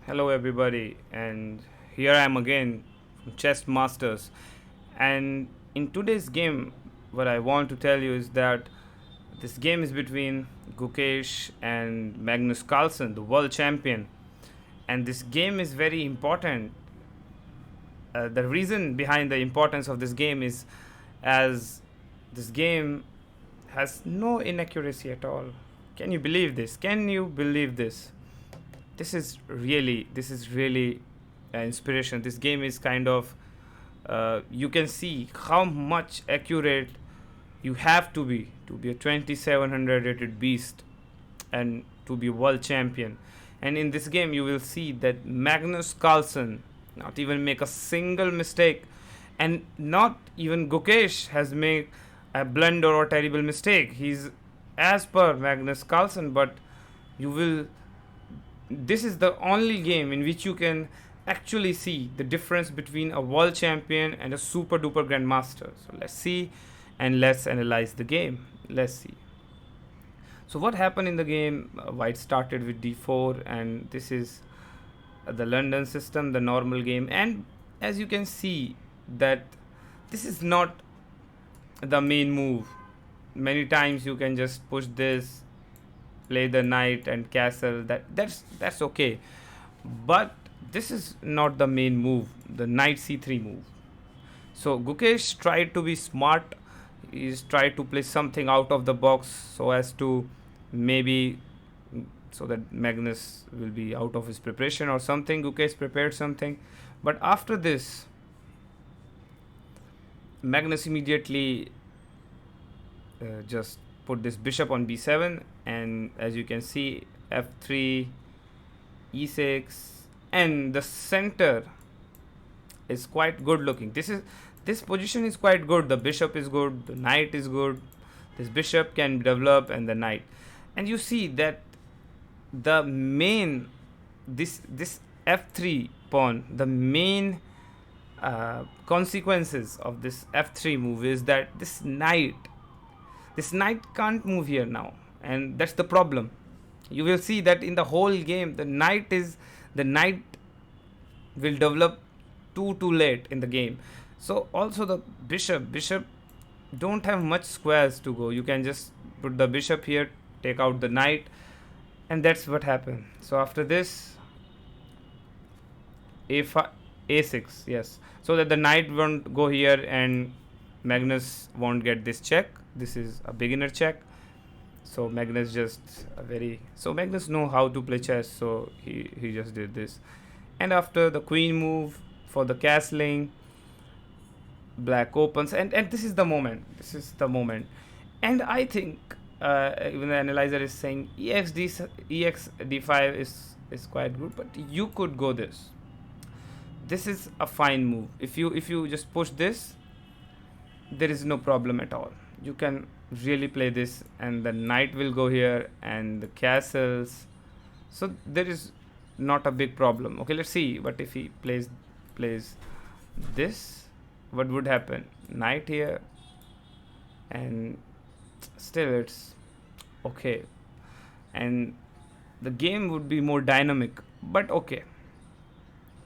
Hello, everybody, and here I am again from Chess Masters. And in today's game, what I want to tell you is that this game is between Gukesh and Magnus Carlsen, the world champion. And this game is very important. The reason behind the importance of this game is as this game has no inaccuracy at all. Can you believe this? Can you believe this? This is really inspiration. This game is kind of you can see how much accurate you have to be a 2700 rated beast and to be world champion. And in this game you will see that Magnus Carlsen not even make a single mistake, and not even Gukesh has made a blunder or terrible mistake. He's as per Magnus Carlsen, but you will this is the only game in which you can actually see the difference between a world champion and a super duper grandmaster. So let's see and let's analyze the game. Let's see. So what happened in the game? White started with d4, and this is the London system, the normal game. And as you can see that this is not the main move. Many times you can just push this, play the knight and castle. That's okay, but this is not the main move, the knight c3 move. So Gukesh tried to be smart. He's tried to play something out of the box so as to maybe so that Magnus will be out of his preparation or something. Gukesh prepared something, but after this Magnus immediately just put this bishop on b7, and as you can see f3, e6, and the center is quite good looking. This position is quite good. The bishop is good, the knight is good, this bishop can develop, and the knight. And you see that the main this f3 pawn, the main consequences of this f3 move is that this knight can't move here now, and that's the problem. You will see that in the whole game the knight will develop too late in the game. So also the bishop don't have much squares to go. You can just put the bishop here, take out the knight, and that's what happened. So after this a5, a6, yes, so that the knight won't go here and Magnus won't get this check. This is a beginner check. So Magnus Magnus know how to play chess, so he just did this. And after the queen move for the castling, black opens, and this is the moment. And I think even the analyzer is saying ex d5 is quite good, but you could go this is a fine move. If you just push this, there is no problem at all. You can really play this, and the knight will go here and the castles, so there is not a big problem. Okay, let's see. But if he plays this, what would happen? Knight here, and still it's okay, and the game would be more dynamic, but okay.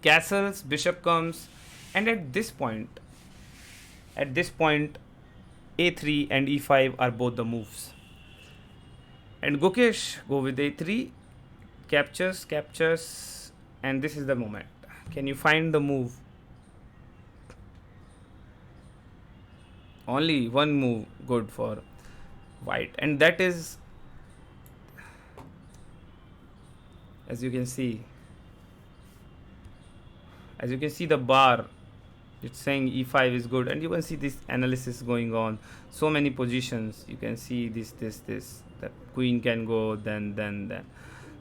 Castles, bishop comes, and at this point a3 and e5 are both the moves, and Gukesh go with a3, captures, and this is the moment. Can you find the move? Only one move good for white, and that is, as you can see the bar, it's saying e5 is good, and you can see this analysis going on. So many positions, you can see this that queen can go, then.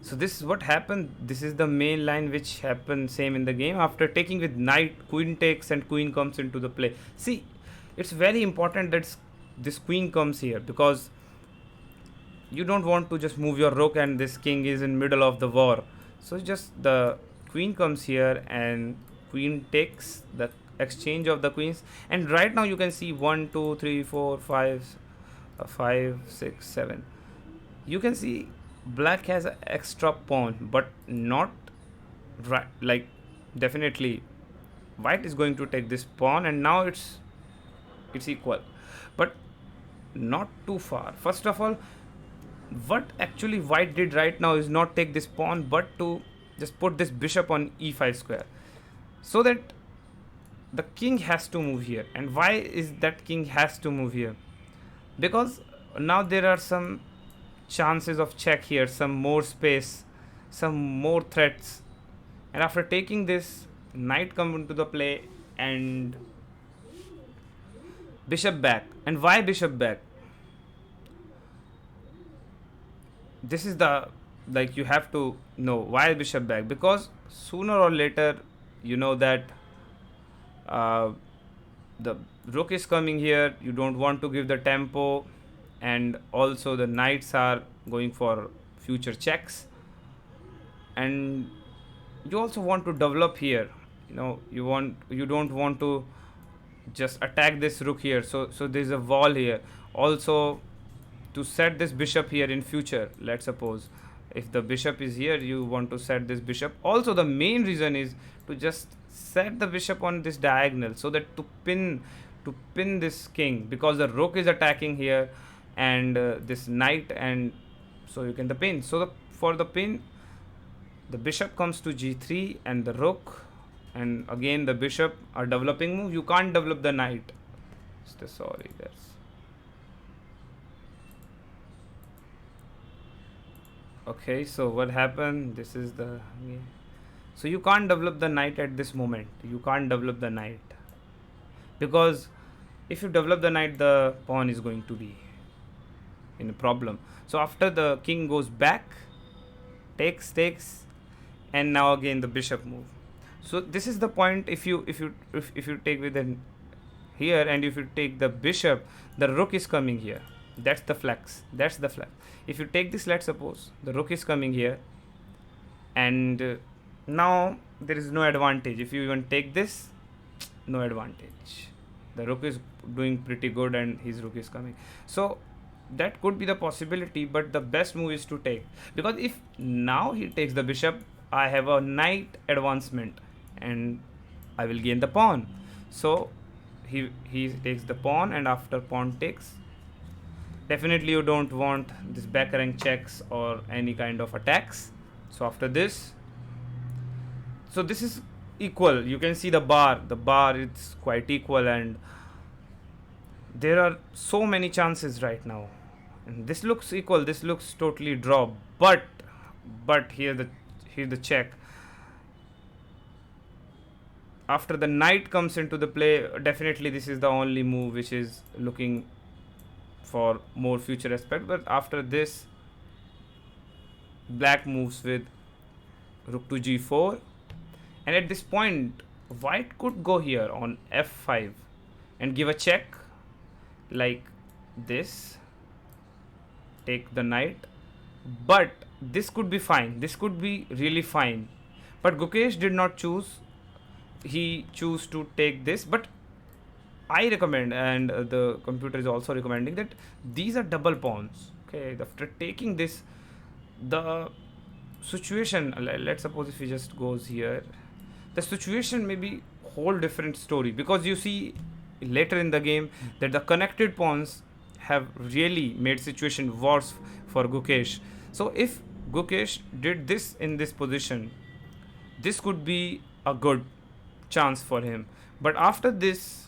So this is what happened. This is the main line which happened same in the game. After taking with knight, queen takes and queen comes into the play. See, it's very important that this queen comes here, because you don't want to just move your rook and this king is in middle of the war. So just the queen comes here and queen takes, the exchange of the queens. And right now you can see 1 2 3 4 5 5 6 7. You can see black has an extra pawn, but not right, like definitely white is going to take this pawn, and now it's equal, but not too far. First of all, what actually white did right now is not take this pawn, but to just put this bishop on e5 square, so that the king has to move here. And why is that king has to move here? Because now there are some chances of check here, some more space, some more threats. And after taking this, knight come into the play, and bishop back. And why bishop back? This is the, like, you have to know why bishop back, because sooner or later, you know that uh, the rook is coming here, you don't want to give the tempo, and also the knights are going for future checks, and you also want to develop here. You don't want to just attack this rook here, so there's a wall here also to set this bishop here in future. Let's suppose if the bishop is here, you want to set this bishop. Also, the main reason is to just set the bishop on this diagonal, so that to pin this king, because the rook is attacking here, and this knight, and so you can the pin. So for the pin, the bishop comes to g3, and the rook, and again the bishop are developing move. You can't develop the knight. Sorry, that's okay. So what happened? This is the, so you can't develop the knight at this moment. You can't develop the knight, because if you develop the knight, the pawn is going to be in a problem. So after the king goes back, takes, and now again the bishop move. So this is the point. If you take with an here, and if you take the bishop, the rook is coming here. That's the flex. If you take this, let's suppose the rook is coming here, and now there is no advantage. If you even take this, no advantage. The rook is doing pretty good, and his rook is coming. So that could be the possibility, but the best move is to take, because if now he takes the bishop, I have a knight advancement, and I will gain the pawn. So he takes the pawn, and after pawn takes, definitely you don't want this back rank checks or any kind of attacks. So after this, so this is equal. You can see the bar it's quite equal, and there are so many chances right now, and this looks equal, this looks totally draw, but here the check. After the knight comes into the play, definitely this is the only move which is looking for more future aspect. But after this, black moves with rook to g4, and at this point white could go here on f5 and give a check like this, take the knight. But this could be fine, this could be really fine, but Gukesh did not choose. He chose to take this, but I recommend, and the computer is also recommending, that these are double pawns. Okay, after taking this, the situation, let's suppose if he just goes here, the situation may be whole different story, because you see later in the game that the connected pawns have really made situation worse for Gukesh. So if Gukesh did this in this position, this could be a good chance for him. But after this,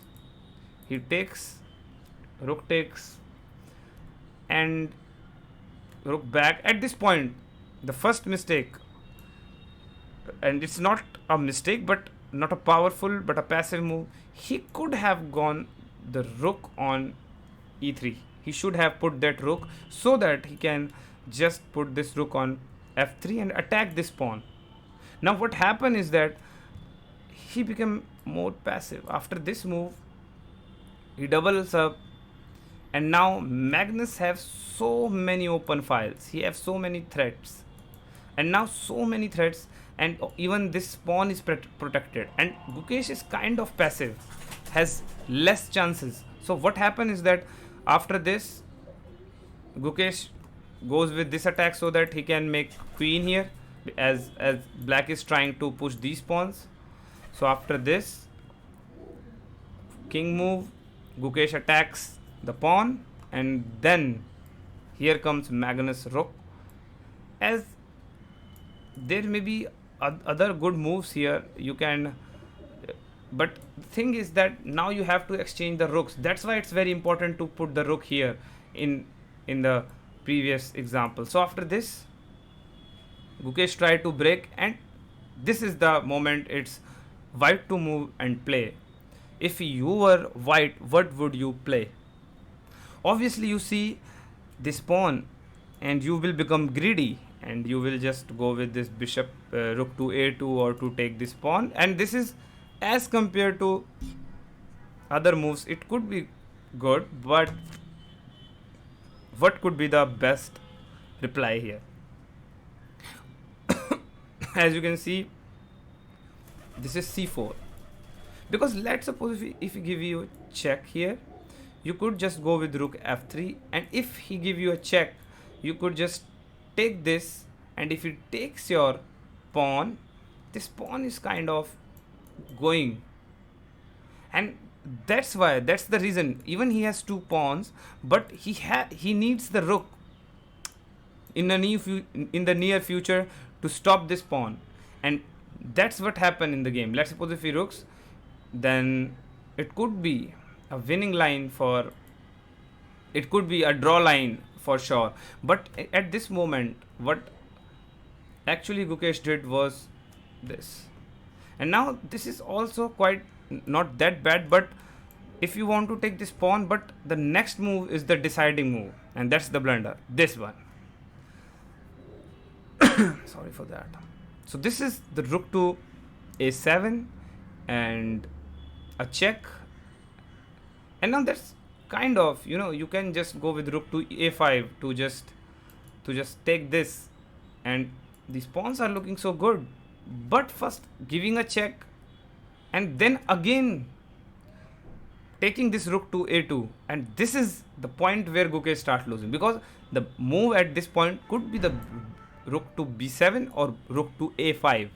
he takes, rook takes, and rook back. At this point, the first mistake, and it's not a mistake, but not a powerful, but a passive move, he could have gone the rook on e3. He should have put that rook, so that he can just put this rook on f3 and attack this pawn. Now what happened is that he became more passive. After this move, he doubles up, and now Magnus have so many open files. He have so many threats, and now so many threats, and even this pawn is protected, and Gukesh is kind of passive, has less chances. So what happened is that after this, Gukesh goes with this attack, so that he can make queen here, as black is trying to push these pawns. So after this, king move, Gukesh attacks the pawn, and then here comes Magnus rook. As there may be other good moves here, you can, but the thing is that now you have to exchange the rooks. That's why it's very important to put the rook here in the previous example. So after this, Gukesh tried to break, and this is the moment it's white to move and play. If you were white, what would you play? Obviously, you see this pawn, and you will become greedy, and you will just go with this bishop, rook to a2, or to take this pawn. And this is, as compared to other moves, it could be good, but what could be the best reply here? As you can see, this is c4, because let's suppose if he give you a check here, you could just go with rook f3, and if he give you a check, you could just take this, and if he takes your pawn, this pawn is kind of going, and that's the reason even he has two pawns, but he needs the rook in the near future to stop this pawn, and that's what happened in the game. Let's suppose if he rooks, then it could be a winning line for, it could be a draw line for sure. But at this moment, what actually Gukesh did was this, and now this is also quite not that bad, but if you want to take this pawn, but the next move is the deciding move, and that's the blunder, this one. Sorry for that. So this is the rook to a7 and a check, and now that's kind of, you can just go with rook to a5 to just take this, and these pawns are looking so good, but first giving a check, and then again taking this rook to a2, and this is the point where Gukesh starts losing, because the move at this point could be the rook to b7 or rook to a5.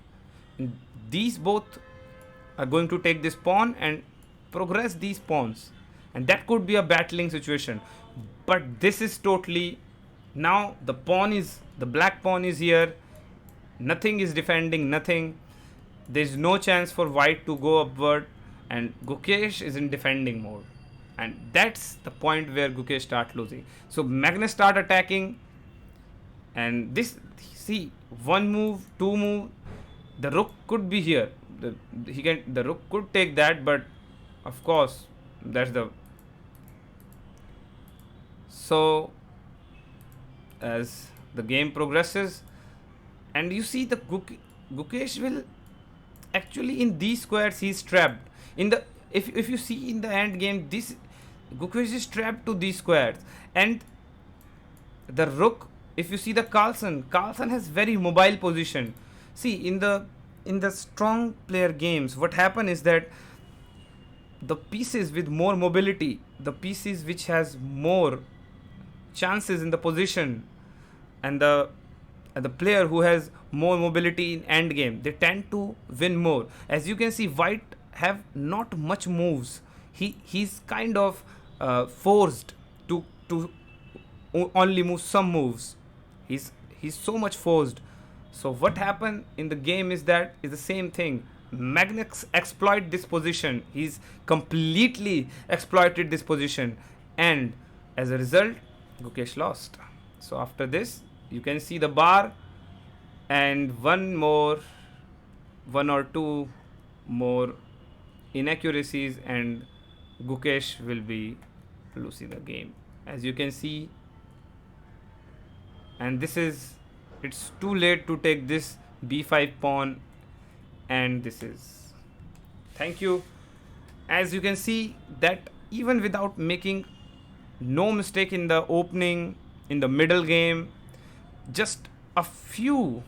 And these both are going to take this pawn and progress these pawns, and that could be a battling situation. But this is totally, now the black pawn is here, nothing is defending, nothing, there is no chance for white to go upward, and Gukesh is in defending mode, and that's the point where Gukesh start losing. So Magnus start attacking, and this, see, one move, two move, the rook could be here, the rook could take that, but of course that's the, so as the game progresses, and you see the Gukesh will actually, in these squares he's trapped in the, if you see in the end game, this Gukesh is trapped to these squares, and the rook, if you see the Carlsen has very mobile position. See, in the strong player games, what happen is that the pieces with more mobility, the pieces which has more chances in the position, and the player who has more mobility in end game, they tend to win more. As you can see, white have not much moves. He's kind of forced to only move some moves. He's so much forced. So what happened in the game is the same thing. Magnus exploit this position. He's completely exploited this position, and as a result, Gukesh lost. So after this, you can see the bar, and one or two more inaccuracies, and Gukesh will be losing the game, as you can see. And this is, it's too late to take this b5 pawn, and this is, thank you. As you can see that even without making no mistake in the opening, in the middle game, just a few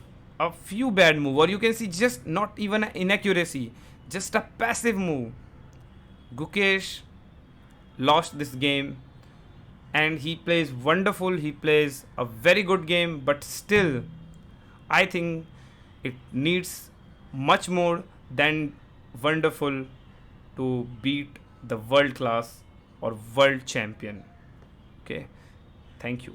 bad move, or you can see just not even an inaccuracy, just a passive move, Gukesh lost this game. And he plays wonderful, he plays a very good game, but still I think It needs much more than wonderful to beat the world class or world champion. Okay, thank you.